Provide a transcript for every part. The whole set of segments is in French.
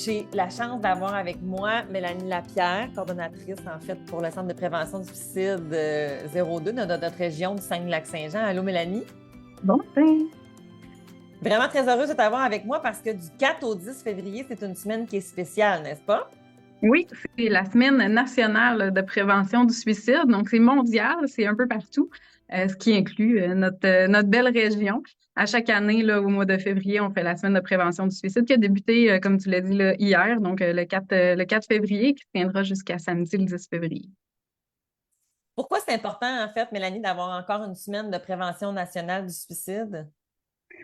J'ai la chance d'avoir avec moi Mélanie Lapierre, coordonnatrice en fait pour le Centre de prévention du suicide 02 de notre région du Saguenay-Lac-Saint-Jean. Allô Mélanie? Bon, ben, Vraiment très heureuse de t'avoir avec moi parce que du 4 au 10 février, c'est une semaine qui est spéciale, n'est-ce pas? oui, c'est la semaine nationale de prévention du suicide, donc c'est mondial, c'est un peu partout, ce qui inclut notre belle région. À chaque année, là, au mois de février, on fait la semaine de prévention du suicide qui a débuté, comme tu l'as dit, là, hier, donc le 4 février, qui se tiendra jusqu'à samedi le 10 février. Pourquoi c'est important en fait, Mélanie, d'avoir encore une semaine de prévention nationale du suicide?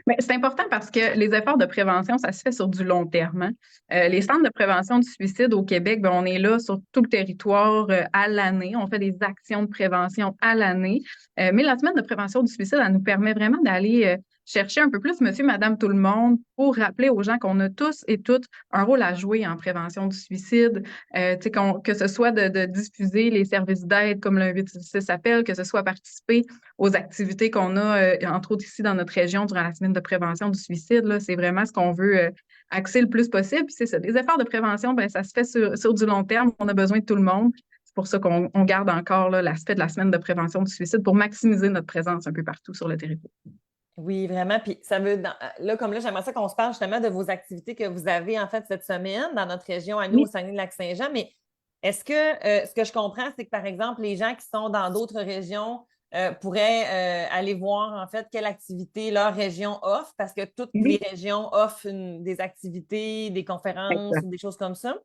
Mais c'est important parce que les efforts de prévention, ça se fait sur du long terme, hein. Les centres de prévention du suicide au Québec, ben, on est là sur tout le territoire à l'année. On fait des actions de prévention à l'année. Mais la semaine de prévention du suicide, elle nous permet vraiment d'aller chercher un peu plus monsieur, madame, tout le monde pour rappeler aux gens qu'on a tous et toutes un rôle à jouer en prévention du suicide. Tu sais, que ce soit de diffuser les services d'aide comme le 866 s'appelle, que ce soit participer aux activités qu'on a, entre autres ici dans notre région durant la semaine de prévention du suicide. Là, c'est vraiment ce qu'on veut axer le plus possible. Puis c'est ça, des efforts de prévention, ben, ça se fait sur du long terme. On a besoin de tout le monde. C'est pour ça qu'on garde encore là, l'aspect de la semaine de prévention du suicide pour maximiser notre présence un peu partout sur le territoire. Oui, vraiment. Puis ça veut, là, comme là, j'aimerais ça qu'on se parle justement de vos activités que vous avez en fait cette semaine dans notre région, à nous, au Oui, Saguenay-Lac-Saint-Jean. Mais est-ce que ce que je comprends, c'est que par exemple, les gens qui sont dans d'autres régions pourraient aller voir en fait quelle activité leur région offre, parce que toutes les oui, régions offrent des activités, des conférences ou exact. des choses comme ça.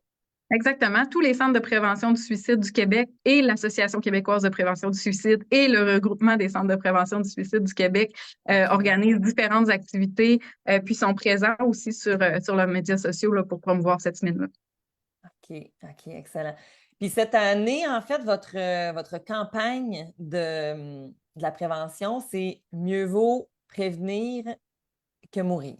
Exactement. Tous les centres de prévention du suicide du Québec et l'Association québécoise de prévention du suicide et le regroupement des centres de prévention du suicide du Québec OK. organisent différentes activités, puis sont présents aussi sur leurs médias sociaux là, pour promouvoir cette semaine-là. OK, OK, excellent. Puis cette année, en fait, votre campagne de la prévention, c'est mieux vaut prévenir que mourir.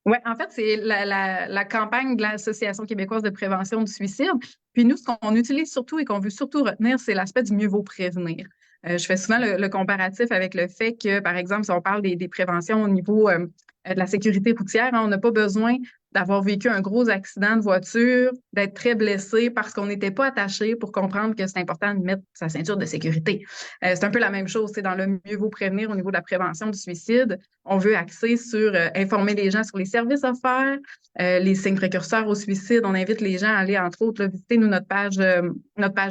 Oui, en fait, c'est la campagne de l'Association québécoise de prévention du suicide. Puis nous, ce qu'on utilise surtout et qu'on veut surtout retenir, c'est l'aspect du mieux vaut prévenir. Je fais souvent le comparatif avec le fait que, par exemple, si on parle des préventions au niveau de la sécurité routière, hein, on n'a pas besoin d'avoir vécu un gros accident de voiture, d'être très blessé parce qu'on n'était pas attaché pour comprendre que c'est important de mettre sa ceinture de sécurité. C'est un peu la même chose, c'est dans le mieux vaut prévenir au niveau de la prévention du suicide. On veut axer sur informer les gens sur les services offerts, les signes précurseurs au suicide. On invite les gens à aller, entre autres, là, visiter nous, notre page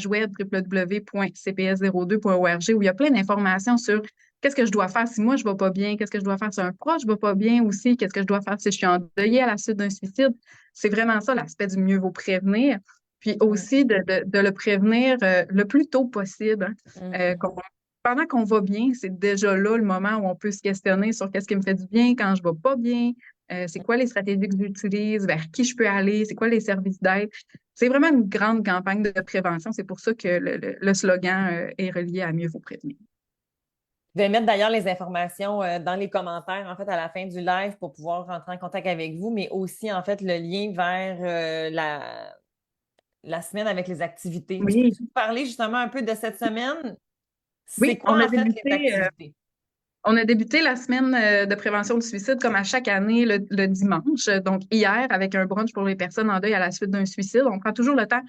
web www.cps02.org où il y a plein d'informations sur qu'est-ce que je dois faire si moi je ne vais pas bien, qu'est-ce que je dois faire si un proche ne va pas bien aussi, qu'est-ce que je dois faire si je suis endeuillée à la suite d'un suicide. C'est vraiment ça l'aspect du mieux vaut prévenir. Puis Mm, aussi de le prévenir le plus tôt possible, hein. mm. Pendant qu'on va bien, c'est déjà là le moment où on peut se questionner sur qu'est-ce qui me fait du bien quand je ne vais pas bien, c'est quoi les stratégies que j'utilise, vers qui je peux aller, c'est quoi les services d'aide. C'est vraiment une grande campagne de prévention. C'est pour ça que le slogan est relié à mieux vous prévenir. Je vais mettre d'ailleurs les informations dans les commentaires, en fait, à la fin du live pour pouvoir rentrer en contact avec vous, mais aussi, en fait, le lien vers la semaine avec les activités. Tu Oui, peux parler justement un peu de cette semaine? C'est oui, quoi, en fait, les activités? on a débuté la semaine de prévention du suicide comme à chaque année le dimanche. Donc hier, avec un brunch pour les personnes en deuil à la suite d'un suicide. On prend toujours le temps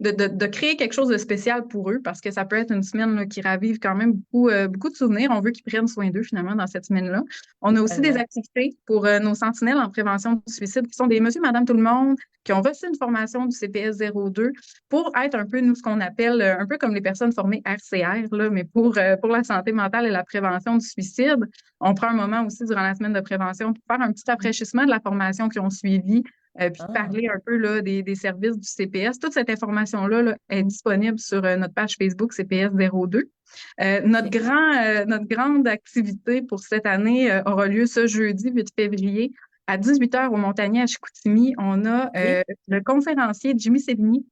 de créer quelque chose de spécial pour eux parce que ça peut être une semaine là, qui ravive quand même beaucoup de souvenirs. On veut qu'ils prennent soin d'eux finalement dans cette semaine-là. On a aussi des Tellement. activités pour nos sentinelles en prévention du suicide qui sont des monsieur, madame, tout le monde qui ont reçu une formation du CPS 02 pour être un peu, nous, ce qu'on appelle un peu comme les personnes formées RCR, là, mais pour la santé mentale et la prévention du suicide. On prend un moment aussi durant la semaine de prévention pour faire un petit rafraîchissement de la formation qu'ils ont suivie puis Ah, parler un peu là, des services du CPS. Toute cette information-là là, est disponible sur notre page Facebook CPS 02. OK. Notre grande activité pour cette année aura lieu ce jeudi 8 février à 18 heures au Montagnier à Chicoutimi. On a OK. le conférencier Jimmy Sévigny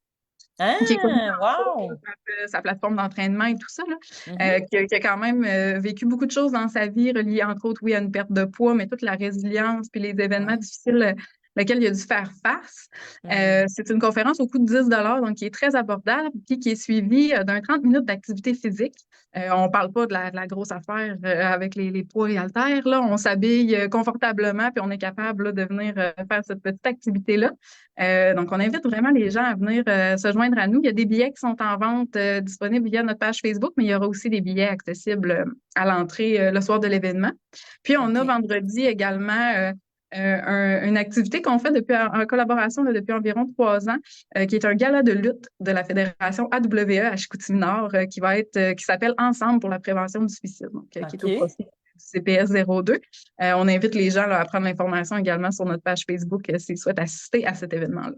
qui est connu Ah, entre autres wow! par sa plateforme d'entraînement et tout ça, là, Mhm. qui a quand même vécu beaucoup de choses dans sa vie, reliées entre autres, oui, à une perte de poids, mais toute la résilience puis les événements Ouais. difficiles lequel il a dû faire face. Mhm. C'est une conférence au coût de 10 donc qui est très abordable, puis qui est suivie d'un 30 minutes d'activité physique. On parle pas de la grosse affaire avec les poids et haltères, là. On s'habille confortablement, puis on est capable là, de venir faire cette petite activité-là. Donc, on invite vraiment les gens à venir se joindre à nous. Il y a des billets qui sont en vente disponibles via notre page Facebook, mais il y aura aussi des billets accessibles à l'entrée le soir de l'événement. Puis, on a OK. vendredi également une activité qu'on fait en collaboration là, depuis environ 3 ans, qui est un gala de lutte de la Fédération AWE à Chicoutimi-Nord, qui s'appelle Ensemble pour la prévention du suicide, donc qui est au OK. profit du CPS 02. On invite les gens là, à prendre l'information également sur notre page Facebook s'ils souhaitent assister à cet événement-là.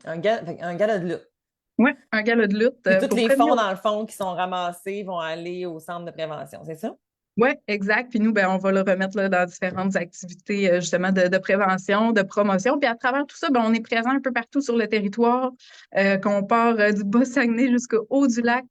Un gala de lutte. Oui, un gala de lutte Puis tous pour les prévenir. fonds, dans le fond, qui sont ramassés vont aller au centre de prévention, c'est ça? Oui, exact. Puis nous, ben, on va le remettre là, dans différentes activités justement de prévention, de promotion. Puis à travers tout ça, ben, on est présent un peu partout sur le territoire, qu'on part du Bas-Saguenay jusqu'au haut du lac,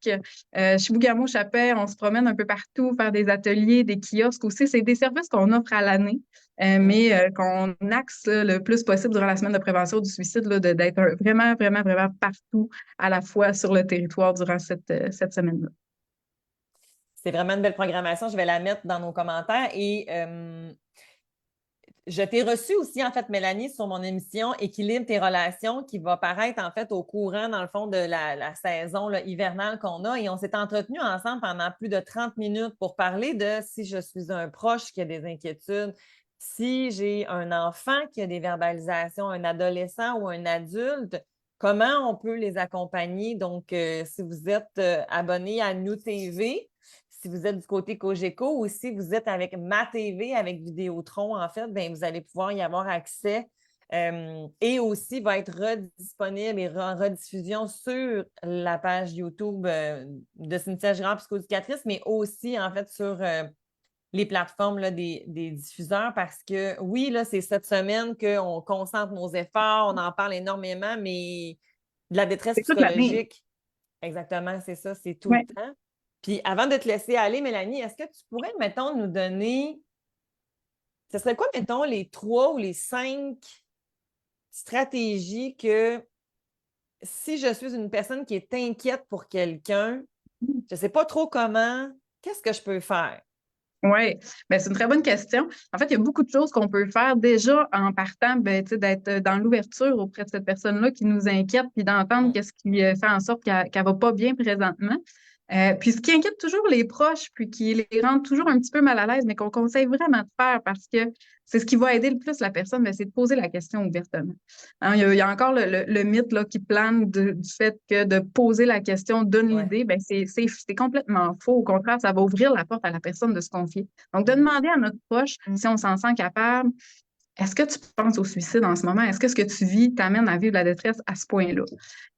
Chibougamau, Chapais, on se promène un peu partout, faire des ateliers, des kiosques aussi. C'est des services qu'on offre à l'année, Mhm. mais qu'on axe là, le plus possible durant la semaine de prévention du suicide, là, d'être vraiment, vraiment, vraiment partout à la fois sur le territoire durant cette semaine-là. C'est vraiment une belle programmation. Je vais la mettre dans nos commentaires. Et je t'ai reçu aussi, en fait, Mélanie, sur mon émission Équilibre tes relations, qui va paraître, en fait, au courant, dans le fond, de la saison là, hivernale qu'on a. Et on s'est entretenus ensemble pendant plus de 30 minutes pour parler de si je suis un proche qui a des inquiétudes, si j'ai un enfant qui a des verbalisations, un adolescent ou un adulte, comment on peut les accompagner. Donc, si vous êtes abonné à Nous TV, si vous êtes du côté Cogeco ou si vous êtes avec Ma TV, avec Vidéotron, en fait, bien, vous allez pouvoir y avoir accès. Et aussi va être redisponible et en rediffusion sur la page YouTube de Cynthia Girard, psychoéducatrice, mais aussi, en fait, sur les plateformes là, des diffuseurs parce que, oui, là, c'est cette semaine qu'on concentre nos efforts, on en parle énormément, mais de la détresse C'est toute l'année. psychologique, exactement, c'est ça, c'est tout le Ouais. temps. Puis avant de te laisser aller, Mélanie, est-ce que tu pourrais, mettons, nous donner, ce serait quoi, mettons, les 3 ou les 5 stratégies que si je suis une personne qui est inquiète pour quelqu'un, je ne sais pas trop comment, qu'est-ce que je peux faire? Oui, ben, c'est une très bonne question. En fait, il y a beaucoup de choses qu'on peut faire déjà en partant, ben, tu sais, d'être dans l'ouverture auprès de cette personne-là qui nous inquiète, puis d'entendre Mm. qu'est-ce qui fait en sorte qu'elle va pas bien présentement. Puis ce qui inquiète toujours les proches, puis qui les rend toujours un petit peu mal à l'aise, mais qu'on conseille vraiment de faire parce que c'est ce qui va aider le plus la personne, ben, c'est de poser la question ouvertement. Hein, il y a encore le mythe là, qui plane du fait que de poser la question donne Ouais. l'idée, ben, c'est complètement faux. Au contraire, ça va ouvrir la porte à la personne de se confier. Donc, de Mm. demander à notre proche si on s'en sent capable, est-ce que tu penses au suicide en ce moment? Est-ce que ce que tu vis t'amène à vivre la détresse à ce point-là?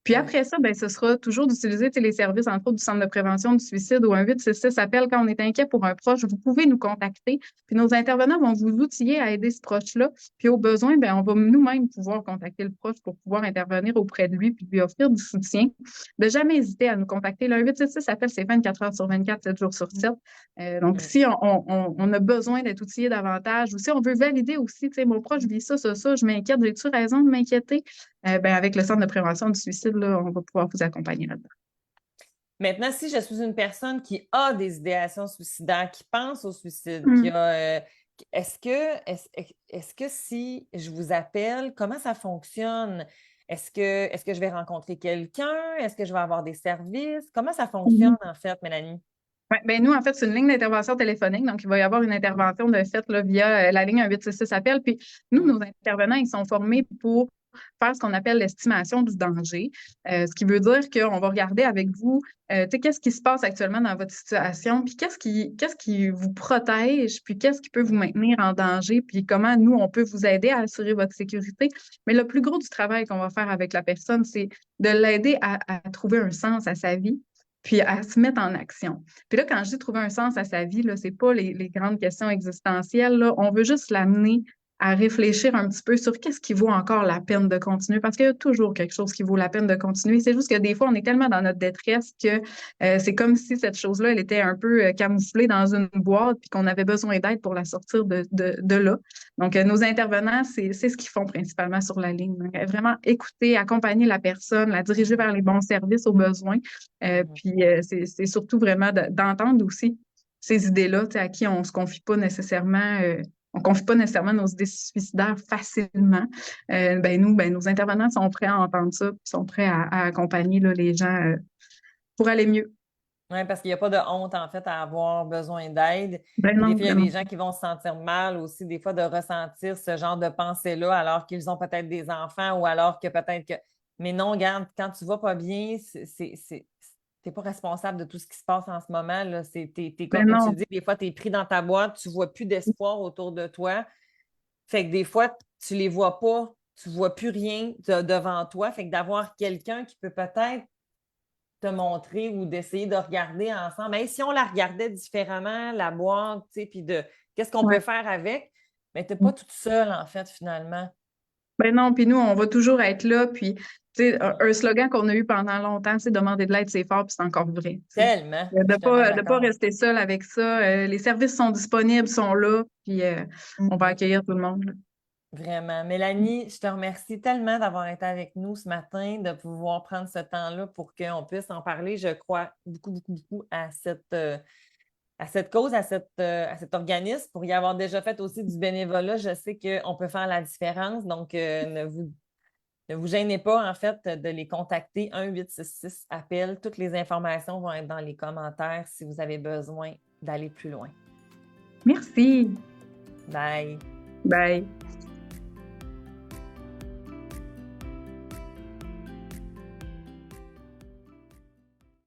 Puis Ouais. après ça, ben, ce sera toujours d'utiliser les services, entre autres, du Centre de prévention du suicide ou un 866 appel quand on est inquiet pour un proche. Vous pouvez nous contacter. Puis nos intervenants vont vous outiller à aider ce proche-là. Puis au besoin, ben, on va nous-mêmes pouvoir contacter le proche pour pouvoir intervenir auprès de lui puis lui offrir du soutien. De jamais hésiter à nous contacter. Le 866 appel, c'est 24 heures sur 24, 7 jours sur 7. Donc, Mm. si on a besoin d'être outillé davantage, ou si on veut valider aussi, tu sais, mon proche vit ça, je m'inquiète, j'ai-tu raison de m'inquiéter? Ben, avec le Centre de prévention du suicide, là, on va pouvoir vous accompagner là-dedans. Maintenant, si je suis une personne qui a des idéations suicidaires, qui pense au suicide, qui Mm. a, est-ce que si je vous appelle, comment ça fonctionne? Est-ce que je vais rencontrer quelqu'un? Est-ce que je vais avoir des services? Comment ça fonctionne, Mhm. en fait, Mélanie? Ouais, ben nous, en fait, c'est une ligne d'intervention téléphonique. Donc, il va y avoir une intervention de fait là, via la ligne 1866 appel. Puis, nous, Mm. nos intervenants, ils sont formés pour faire ce qu'on appelle l'estimation du danger. Ce qui veut dire qu'on va regarder avec vous, tu sais, qu'est-ce qui se passe actuellement dans votre situation, puis qu'est-ce qui vous protège, puis qu'est-ce qui peut vous maintenir en danger, puis comment nous, on peut vous aider à assurer votre sécurité. Mais le plus gros du travail qu'on va faire avec la personne, c'est de l'aider à trouver un sens à sa vie, puis à se mettre en action. Puis là, quand je dis trouver un sens à sa vie, là, c'est pas les grandes questions existentielles, là. On veut juste l'amener à réfléchir un petit peu sur qu'est-ce qui vaut encore la peine de continuer, parce qu'il y a toujours quelque chose qui vaut la peine de continuer. C'est juste que des fois, on est tellement dans notre détresse que c'est comme si cette chose-là, elle était un peu camouflée dans une boîte, puis qu'on avait besoin d'aide pour la sortir de là. Donc, nos intervenants, c'est ce qu'ils font principalement sur la ligne. Donc, vraiment écouter, accompagner la personne, la diriger vers les bons services aux besoins. Mhm. Puis, c'est surtout vraiment d'entendre aussi ces idées-là, tu sais, à qui on se confie pas nécessairement. On confie pas nécessairement nos idées suicidaires facilement. Nos intervenants sont prêts à entendre ça, puis sont prêts à accompagner là, les gens pour aller mieux. Oui, parce qu'il n'y a pas de honte, en fait, à avoir besoin d'aide. Ben Puis des non, fois, il y a vraiment. des gens qui vont se sentir mal aussi, des fois, de ressentir ce genre de pensée-là, alors qu'ils ont peut-être des enfants ou alors que peut-être que. Mais non, regarde, quand tu vas pas bien, t'es pas responsable de tout ce qui se passe en ce moment. Là. Ben Comme tu le non. dis, des fois, tu es pris dans ta boîte, tu vois plus d'espoir autour de toi. Fait que des fois, tu les vois pas, tu vois plus rien devant toi. Fait que d'avoir quelqu'un qui peut peut-être te montrer ou d'essayer de regarder ensemble. Hey, si on la regardait différemment, la boîte, tu sais, puis de qu'est-ce qu'on Ouais. peut faire avec, mais tu n'es pas toute seule, en fait, finalement. Ben non, puis nous, on va toujours être là. Puis, tu sais, un slogan qu'on a eu pendant longtemps, c'est demander de l'aide, c'est fort, puis c'est encore vrai. Tu sais. Tellement, je suis tellement De pas d'accord. rester seul avec ça. Les services sont disponibles, sont là, puis on va Mhm. accueillir tout le monde, là. Vraiment. Mélanie, je te remercie tellement d'avoir été avec nous ce matin, de pouvoir prendre ce temps-là pour qu'on puisse en parler. Je crois beaucoup, beaucoup, beaucoup à cette cause, à cet organisme. Pour y avoir déjà fait aussi du bénévolat, je sais qu'on peut faire la différence. Donc, ne vous gênez pas, en fait, de les contacter. 1-866 appel. Toutes les informations vont être dans les commentaires si vous avez besoin d'aller plus loin. Merci. Bye. Bye.